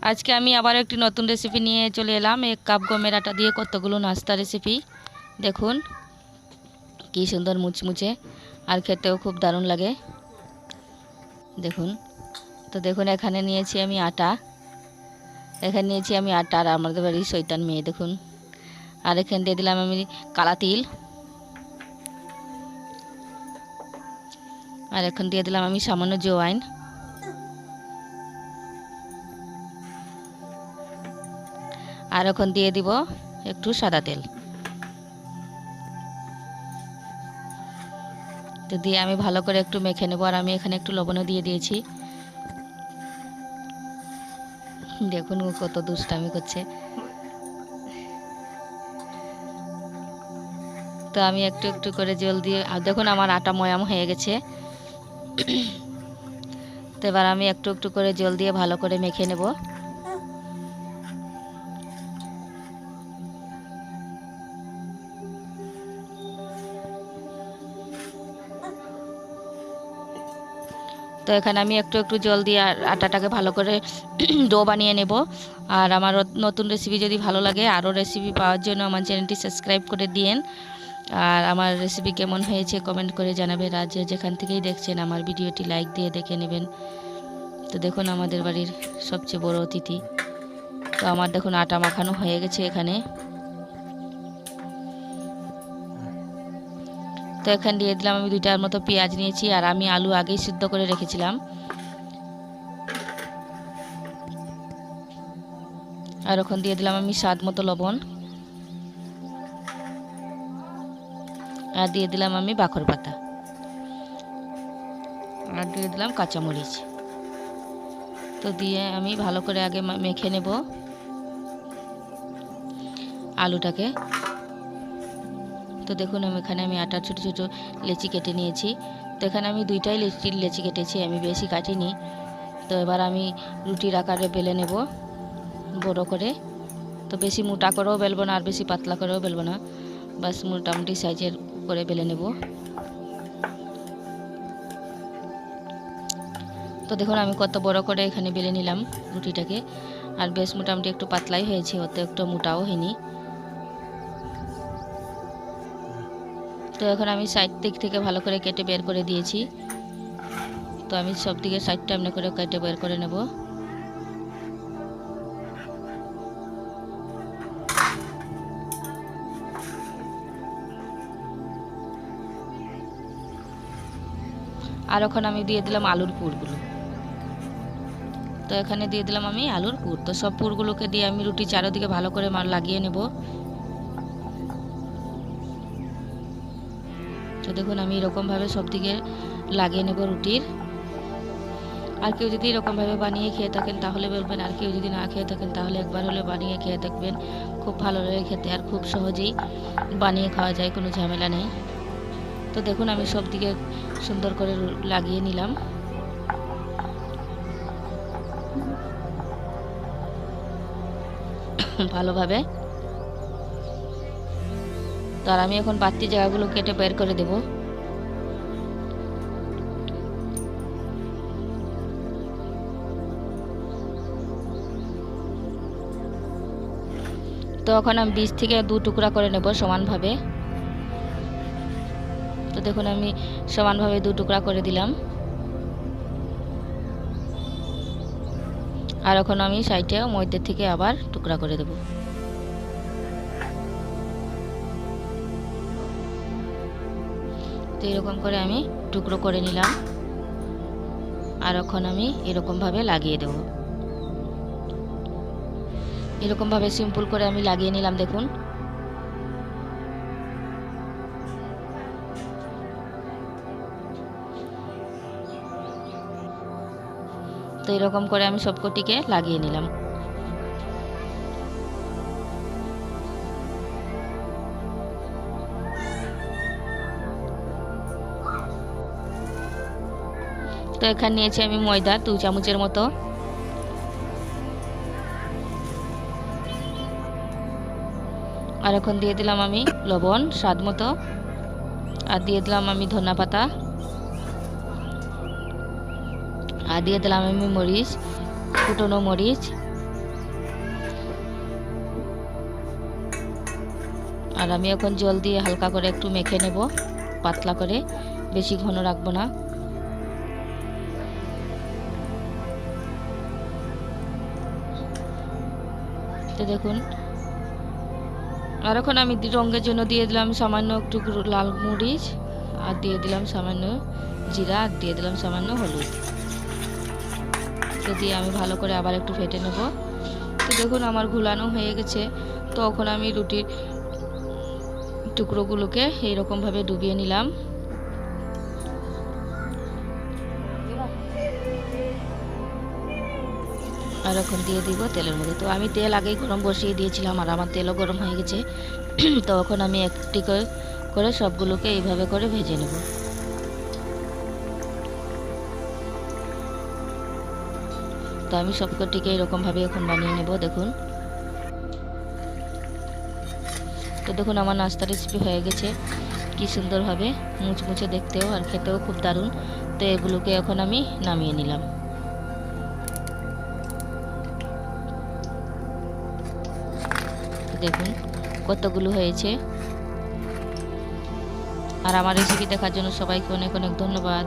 আজকে আমি আবার একটি নতুন রেসিপি নিয়ে চলে এলাম। 1 কাপ গমের আটা দিয়ে কতগুলো নাস্তা রেসিপি। দেখুন কি সুন্দর মুচমুচে, আর খেতেও খুব দারুণ লাগে। দেখুন দেখুন এখানে নিয়েছি আমি আটা, আর আমাদের বাড়ির শয়তান মেয়ে দেখুন। আর এখানে দিয়ে দিলাম আমি কালা তিল, আর এখন দিয়ে দিলাম আমি সামান্য জোয়াইন, আর এখন দিয়ে দিব একটু সাদা তেল। তো দিয়ে আমি ভালো করে একটু মেখে নেব। আর আমি এখানে একটু লবণও দিয়ে দিয়েছি। দেখুন ও কত দুষ্টামি করছে। তো আমি একটু একটু করে জল দিয়ে, আর দেখুন আমার আটা ময়াম হয়ে গেছে। তো এবার আমি একটু একটু করে জল দিয়ে ভালো করে মেখে নেব। তো এখানে আমি একটু একটু জল দিয়ে আটাটাকে ভালো করে ডো বানিয়ে নেব। আর আমার নতুন রেসিপি যদি ভালো লাগে, আরও রেসিপি পাওয়ার জন্য আমার চ্যানেলটি সাবস্ক্রাইব করে দিন। আর আমার রেসিপি কেমন হয়েছে কমেন্ট করে জানাবেন। আর যেখান থেকেই দেখছেন আমার ভিডিওটি লাইক দিয়ে দেখে নেবেন। তো দেখুন আমাদের বাড়ির সবচেয়ে বড় অতিথি। তো আমার দেখুন আটা মাখানো হয়ে গেছে এখানে। তো এখানে দিয়ে দিলাম আমি 2টার মতো পেঁয়াজ নিয়েছি, আর আমি আলু আগেই সিদ্ধ করে রেখেছিলাম। আর ওখানে দিয়ে দিলাম আমি স্বাদ মতো লবণ, আর দিয়ে দিলাম আমি বাখর পাতা, আর দিয়ে দিলাম কাঁচামরিচ। তো দিয়ে আমি ভালো করে আগে মেখে নেব আলুটাকে। তো দেখুন এখানে আমি আটার ছোটো ছোটো লেচি কেটে নিয়েছি। তো এখানে আমি 2টাই লেচি কেটেছি, আমি বেশি কাটিনি। তো এবার আমি রুটির আকারে বেলে নেব বড় করে। তো বেশি মোটা করেও বেলবো না, আর বেশি পাতলা করেও বেলবো না, বাস মোটামুটি সাইজের করে বেলে নেব। তো দেখুন আমি কত বড় করে এখানে বেলে নিলাম রুটিটাকে। আর বেশ মোটামুটি একটু পাতলাই হয়েছে, অত একটু মোটাও হয়নি। তো এখন আমি সাইড দিক থেকে ভালো করে কেটে বের করে দিয়েছি। তো আমি সব দিকে সাইডটা এমনি করে কেটে বের করে নেব। আর এখন আমি দিয়ে দিলাম আলুর পুরগুলো। তো এখানে দিয়ে দিলাম আমি আলুর পুর। তো সব পুরগুলোকে দিয়ে আমি রুটি চারদিকে ভালো করে লাগিয়ে নেব। তো দেখুন আমি এরকমভাবে সব দিকে লাগিয়ে নেব রুটির। আর কেউ যদি এরকমভাবে বানিয়ে খেয়ে থাকেন তাহলে বলবেন, আর কেউ যদি না খেয়ে থাকেন তাহলে একবার হলে বানিয়ে খেয়ে থাকবেন। খুব ভালো লাগে খেতে, আর খুব সহজেই বানিয়ে খাওয়া যায়, কোনো ঝামেলা নেই। তো দেখুন আমি সব দিকে সুন্দর করে লাগিয়ে নিলাম ভালোভাবে। তো আর আমি এখন বাড়তি জায়গাগুলো কেটে বের করে দেব। তো এখন আমি 20 থেকে 2 টুকরা করে নেব সমানভাবে। তো দেখুন আমি সমানভাবে 2 টুকরা করে দিলাম। আর এখন আমি সাইডে মধ্যে থেকে আবার টুকরা করে দেব। তো এরকম করে আমি টুকরো করে নিলাম। আর এখন আমি এরকমভাবে লাগিয়ে দেব। এরকমভাবে সিম্পল করে আমি লাগিয়ে নিলাম দেখুন। তো এরকম করে আমি সবকটিকে লাগিয়ে নিলাম। তো এখানে নিয়েছি আমি ময়দা 2 চামচের মতো। আর এখন দিয়ে দিলাম আমি লবণ স্বাদ মতো, আর দিয়ে দিলাম আমি ধনিয়া পাতা, আর দিয়ে দিলাম আমি মরিচ, কুটনো মরিচ, আর আমি এখন জল দিয়ে হালকা করে একটু মেখে নেব, পাতলা করে, বেশি ঘন রাখবো না। তো দেখুন, আর এখন আমি রঙের জন্য দিয়ে দিলাম সামান্য একটু লাল মরিচ, আর দিয়ে দিলাম সামান্য জিরা, আর দিয়ে দিলাম সামান্য হলুদ। তো দিয়ে আমি ভালো করে আবার একটু ফেটে নেব। তো দেখুন আমার ঘুলানো হয়ে গেছে। তো এখন আমি রুটির টুকরোগুলোকে এইরকমভাবে ডুবিয়ে নিলাম। আর এখন দিয়ে দিব তেলের মধ্যে। তো আমি তেল আগেই গরম বসিয়ে দিয়েছিলাম, আর আমার তেলও গরম হয়ে গেছে। তো এখন আমি একটি করে সবগুলোকে এইভাবে করে ভেজে নেব। তো আমি সবকটিকে এরকমভাবে এখন বানিয়ে নেব। দেখুন, তো দেখুন আমার নাস্তা রেসিপি হয়ে গেছে, কি সুন্দরভাবে মুচমুচে দেখতেও আর খেতেও খুব দারুণ। তো এগুলোকে এখন আমি নামিয়ে নিলাম। দেখুন কতগুলো হয়েছে। আর আমার রেসিপি দেখার জন্য সবাইকে অনেক অনেক ধন্যবাদ।